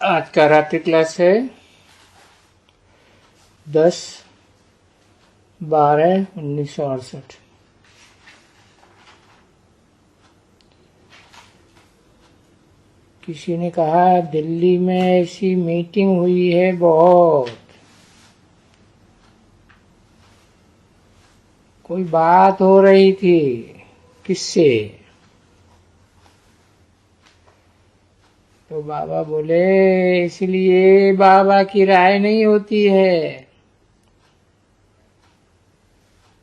आज का रात्रि क्लास है 10/12/1968। किसी ने कहा दिल्ली में ऐसी मीटिंग हुई है बहुत, कोई बात हो रही थी। किससे? तो बाबा बोले इसलिए बाबा की राय नहीं होती है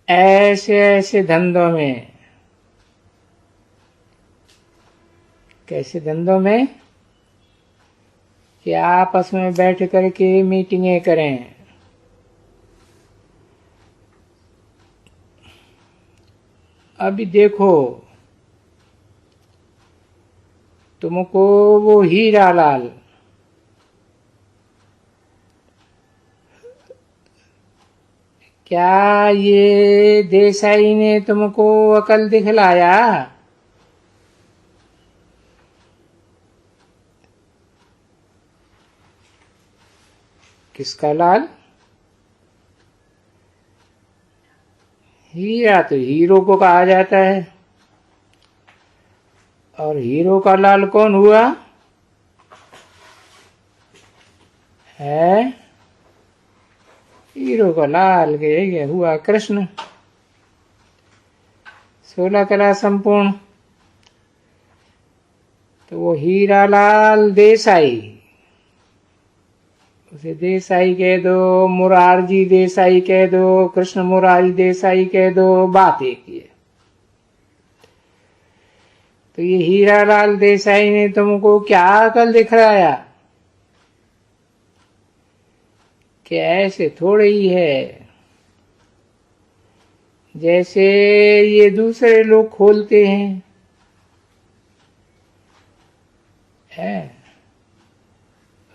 ऐसे ऐसे धंधों में। कैसे धंधों में? कि आपस में बैठ करके मीटिंगें करें। अभी देखो, तुमको वो हीरा लाल क्या ये देसाई ने तुमको अकल दिखलाया? किसका लाल? हीरा तो हीरो को कहा जाता है, और हीरो का लाल कौन हुआ है? हीरो का लाल के हुआ कृष्ण। 16 कला संपूर्ण। तो वो हीरा लाल देसाई, उसे देसाई कह दो, मुरारजी देसाई कह दो, कृष्ण मुरारी देसाई कह दो, बात एक ही है। तो ये हीरा लाल देसाई ने तुमको क्या अकल दिखलाया कि ऐसे थोड़े ही है जैसे ये दूसरे लोग खोलते हैं।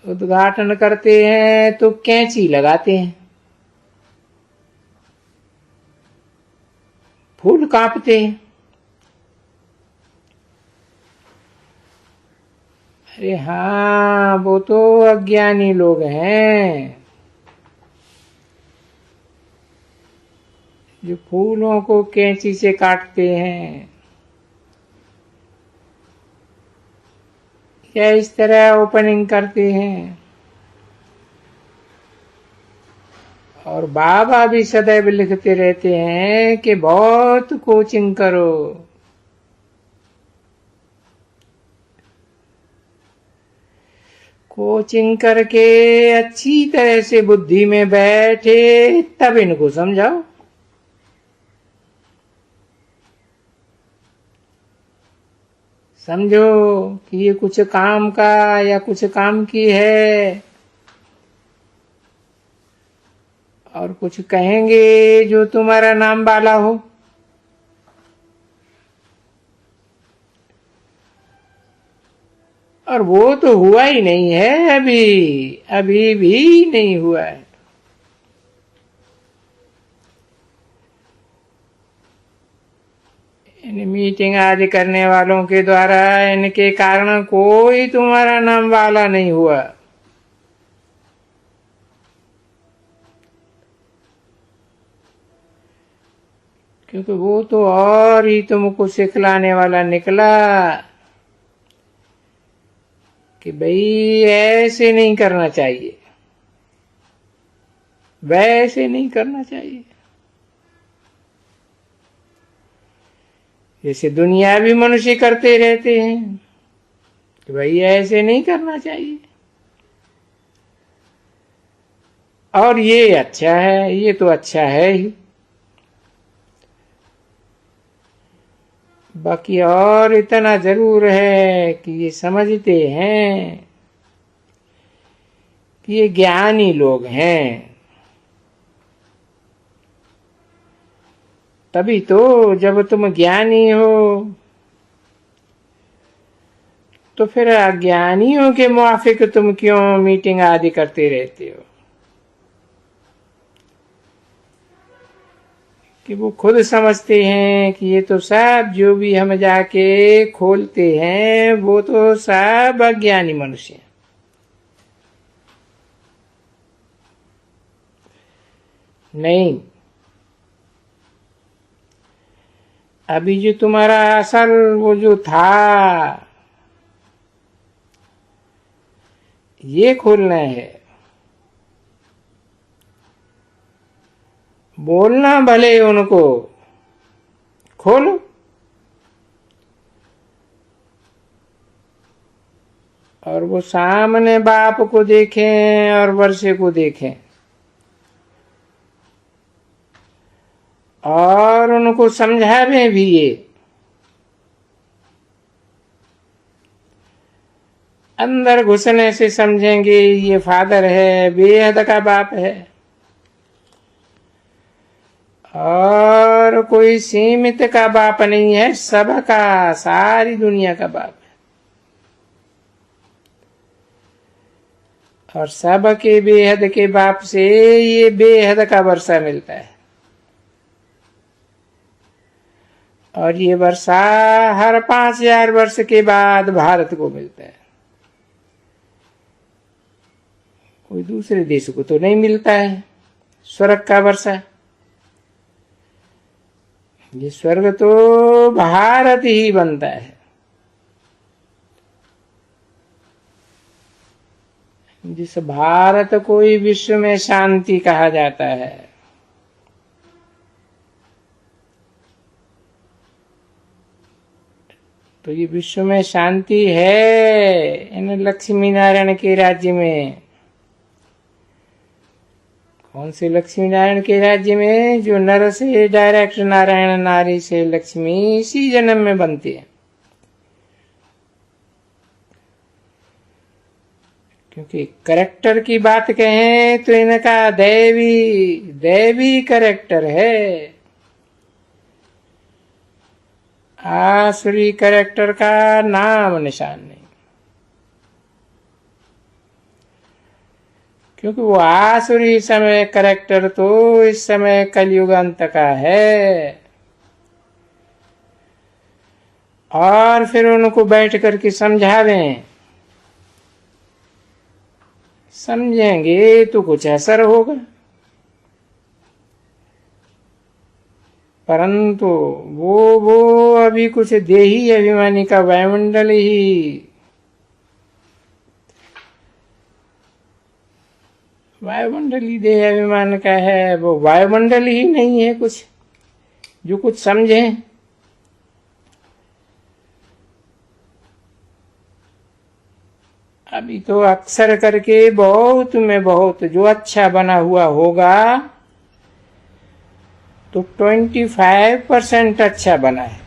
उद्घाटन करते हैं तो कैंची लगाते हैं, फूल कांपते हैं। अरे हाँ, वो तो अज्ञानी लोग हैं जो फूलों को कैंची से काटते हैं, या इस तरह ओपनिंग करते हैं। और बाबा भी सदैव लिखते रहते हैं कि बहुत कोचिंग करो। कोचिंग करके अच्छी तरह से बुद्धि में बैठे तब इनको समझाओ। समझो कि ये कुछ काम का या कुछ काम की है, और कुछ कहेंगे जो तुम्हारा नाम वाला हो। और वो तो हुआ ही नहीं है, अभी भी नहीं हुआ है। इन मीटिंग आदि करने वालों के द्वारा इनके कारण कोई तुम्हारा नाम वाला नहीं हुआ। क्योंकि वो तो और ही तुमको सिखलाने वाला निकला कि भाई ऐसे नहीं करना चाहिए, वैसे नहीं करना चाहिए। जैसे दुनियावी मनुष्य करते रहते हैं कि भाई ऐसे नहीं करना चाहिए, और ये अच्छा है, ये तो अच्छा है ही। बाकी और इतना जरूर है कि ये समझते हैं कि ये ज्ञानी लोग हैं। तभी तो जब तुम ज्ञानी हो तो फिर अज्ञानियों के मुआफिक तुम क्यों मीटिंग आदि करते रहते हो? कि वो खुद समझते हैं कि ये तो सब जो भी हम जाके खोलते हैं वो तो सब अज्ञानी मनुष्य हैं। नहीं, अभी जो तुम्हारा असल वो जो था ये खोलना है। बोलना भले उनको, खोलो। और वो सामने बाप को देखें और वर्षे को देखें और उनको समझावें भी। ये अंदर घुसने से समझेंगे ये फादर है, बेहद का बाप है और कोई सीमित का बाप नहीं है, सबका, सारी दुनिया का बाप है। और सबके बेहद के बाप से ये बेहद का वर्षा मिलता है। और ये वर्षा हर 5000 वर्ष के बाद भारत को मिलता है, कोई दूसरे देश को तो नहीं मिलता है स्वर्ग का वर्षा। ये स्वर्ग तो भारत ही बनता है। जिस भारत को ही विश्व में शांति कहा जाता है। तो ये विश्व में शांति है इन लक्ष्मी नारायण के राज्य में। कौन से लक्ष्मी नारायण के राज्य में? जो नर से डायरेक्ट नारायण, नारी से लक्ष्मी इसी जन्म में बनती है। क्योंकि करेक्टर की बात कहें तो इनका दैवी करेक्टर है, आसुरी करेक्टर का नाम निशान नहीं। क्योंकि वो आसुरी समय करेक्टर तो इस समय कलयुग अंत का है। और फिर उनको बैठ करके समझावें, समझेंगे तो कुछ असर होगा। परंतु वो अभी कुछ देही अभिमानी का वायुमंडल ही देह अभिमान का है। वो वायुमंडल ही नहीं है कुछ जो कुछ समझे। अभी तो अक्सर करके बहुत में बहुत जो अच्छा बना हुआ होगा तो 25% अच्छा बना है,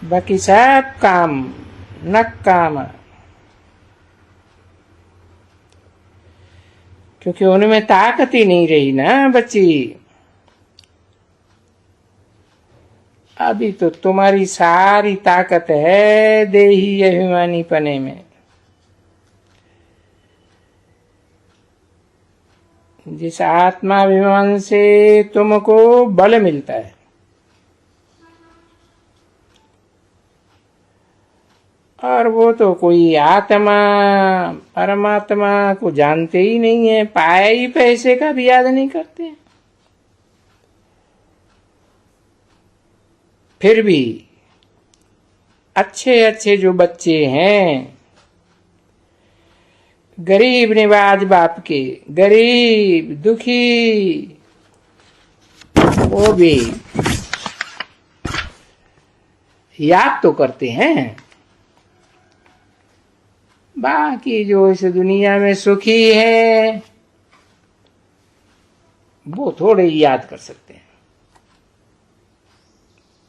बाकी सब काम नकाम। क्योंकि उनमें ताकत ही नहीं रही ना बच्ची। अभी तो तुम्हारी सारी ताकत है देही अभिमानी पने में। जिस आत्माभिमान से तुमको बल मिलता है, और वो तो कोई आत्मा परमात्मा को जानते ही नहीं है, पाए ही पैसे का भी याद नहीं करते। फिर भी अच्छे अच्छे जो बच्चे हैं, गरीब निवाज बाप के, गरीब दुखी, वो भी याद तो करते हैं। बाकी जो इस दुनिया में सुखी है वो थोड़े ही याद कर सकते हैं।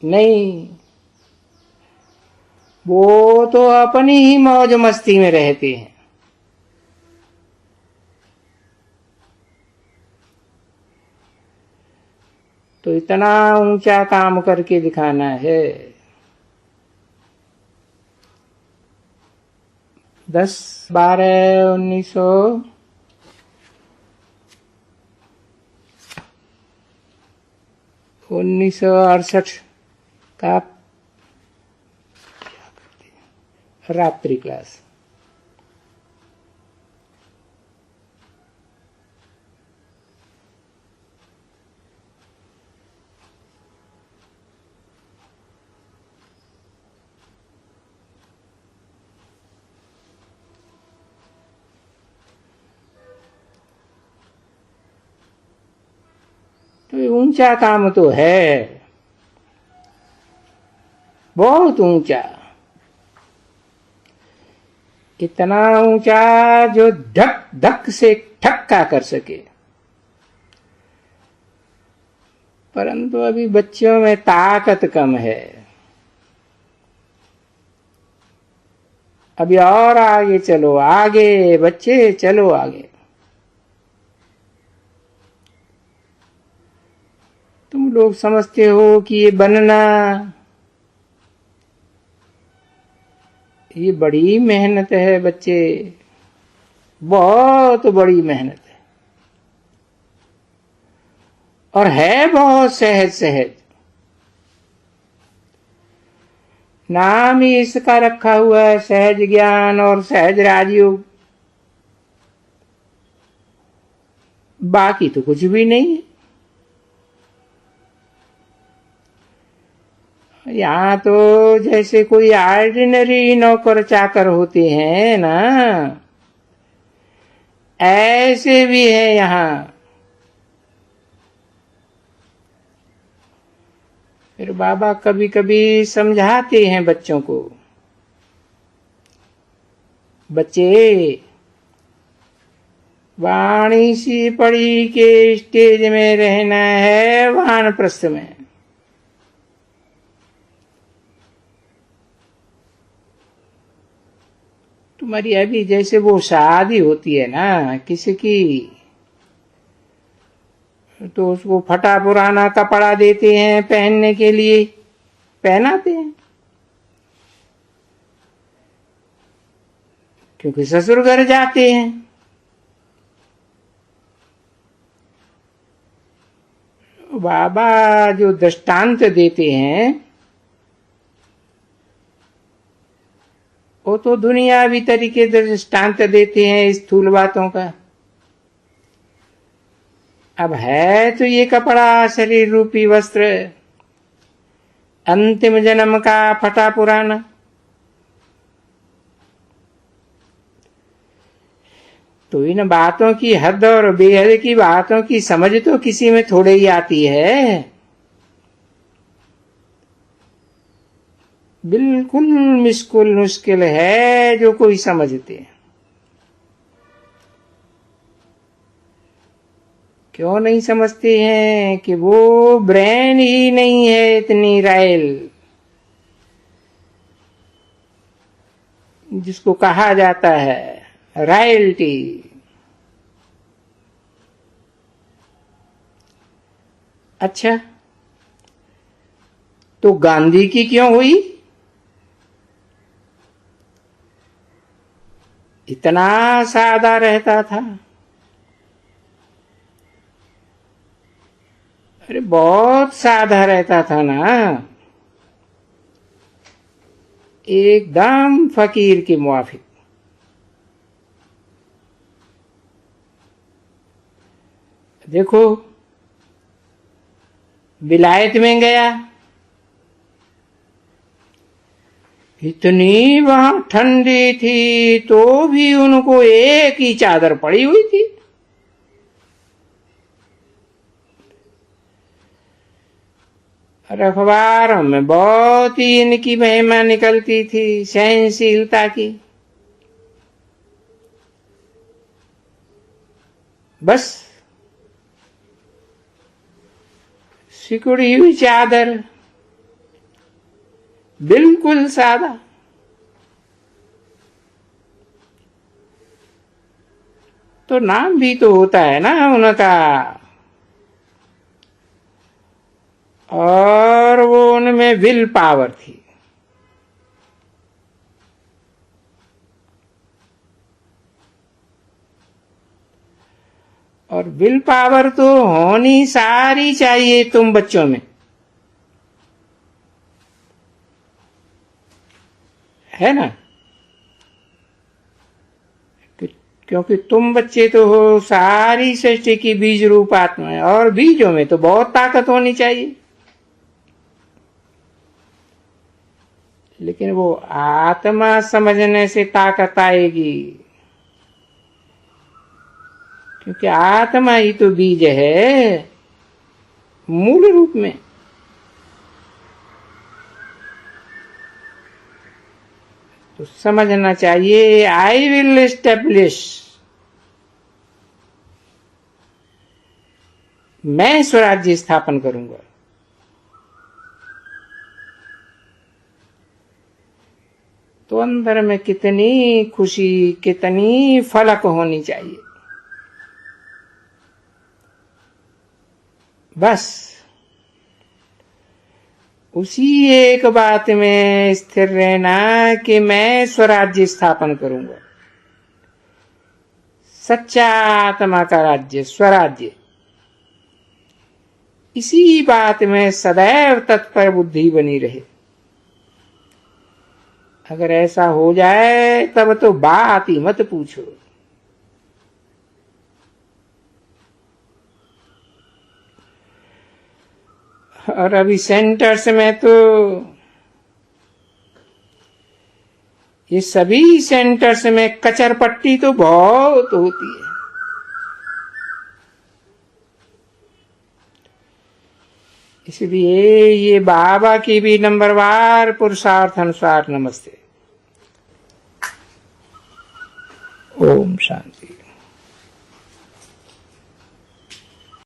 नहीं, वो तो अपनी ही मौज मस्ती में रहते हैं। तो इतना ऊंचा काम करके दिखाना है। 10/12/1968 का रात्रि क्लास। ऊंचा काम तो है, बहुत ऊंचा, इतना ऊंचा जो धक धक से ठक्का कर सके। परंतु अभी बच्चों में ताकत कम है। अभी और आगे चलो, आगे बच्चे चलो आगे। तुम लोग समझते हो कि ये बनना, ये बड़ी मेहनत है बच्चे, बहुत बड़ी मेहनत है, और है बहुत सहज सहज। नाम ही इसका रखा हुआ है सहज ज्ञान और सहज राजयोग, बाकी तो कुछ भी नहीं है। यहाँ तो जैसे कोई ऑर्डिनरी नौकर चाकर होते हैं ना, ऐसे भी है यहाँ। फिर बाबा कभी कभी समझाते हैं बच्चों को, बच्चे वाणी सी पढ़ी के स्टेज में रहना है वानप्रस्थ में। तुम्हारी अभी जैसे वो शादी होती है ना किसी की, तो उसको फटा पुराना कपड़ा देते हैं पहनने के लिए, पहनाते हैं, क्योंकि ससुर घर जाते हैं। बाबा जो दृष्टांत देते हैं वो तो दुनियावी तरीके दृष्टांत देते हैं स्थूल बातों का। अब है तो ये कपड़ा शरीर रूपी वस्त्र, अंतिम जन्म का फटा पुराना। तो इन बातों की हद और बेहद की बातों की समझ तो किसी में थोड़े ही आती है। बिल्कुल मुश्किल है जो कोई समझते हैं। क्यों नहीं समझते हैं कि वो ब्रेन ही नहीं है इतनी रायल, जिसको कहा जाता है रॉयल्टी। अच्छा, तो गांधी की क्यों हुई? इतना सादा रहता था। अरे बहुत सादा रहता था ना, एकदम फकीर के मुआफिक। देखो विलायत में गया, इतनी वहां ठंडी थी तो भी उनको एक ही चादर पड़ी हुई थी। और अखबारों में बहुत ही इनकी महिमा निकलती थी सहनशीलता की। बस सिकुड़ी हुई चादर, बिल्कुल सादा। तो नाम भी तो होता है ना उनका, और वो उनमें विल पावर थी। और विल पावर तो होनी सारी चाहिए तुम बच्चों में, है ना? क्योंकि तुम बच्चे तो हो सारी सृष्टि की बीज रूप आत्मा, और बीजों में तो बहुत ताकत होनी चाहिए। लेकिन वो आत्मा समझने से ताकत आएगी, क्योंकि आत्मा ही तो बीज है। मूल रूप में। तो समझना चाहिए, आई विल एस्टेब्लिश, मैं स्वराज्य स्थापन करूंगा। तो अंदर में कितनी खुशी, कितनी फलक होनी चाहिए। बस उसी एक बात में स्थिर रहना कि मैं स्वराज्य स्थापन करूंगा, सच्चा आत्मा का राज्य, स्वराज्य। इसी बात में सदैव तत्पर बुद्धि बनी रहे। अगर ऐसा हो जाए तब तो बात ही मत पूछो। और अभी सेंटर्स में तो, ये सभी सेंटर्स में कचरपट्टी तो बहुत होती है। इसलिए ये बाबा की भी नंबरवार पुरुषार्थ अनुसार नमस्ते। ओम शांति।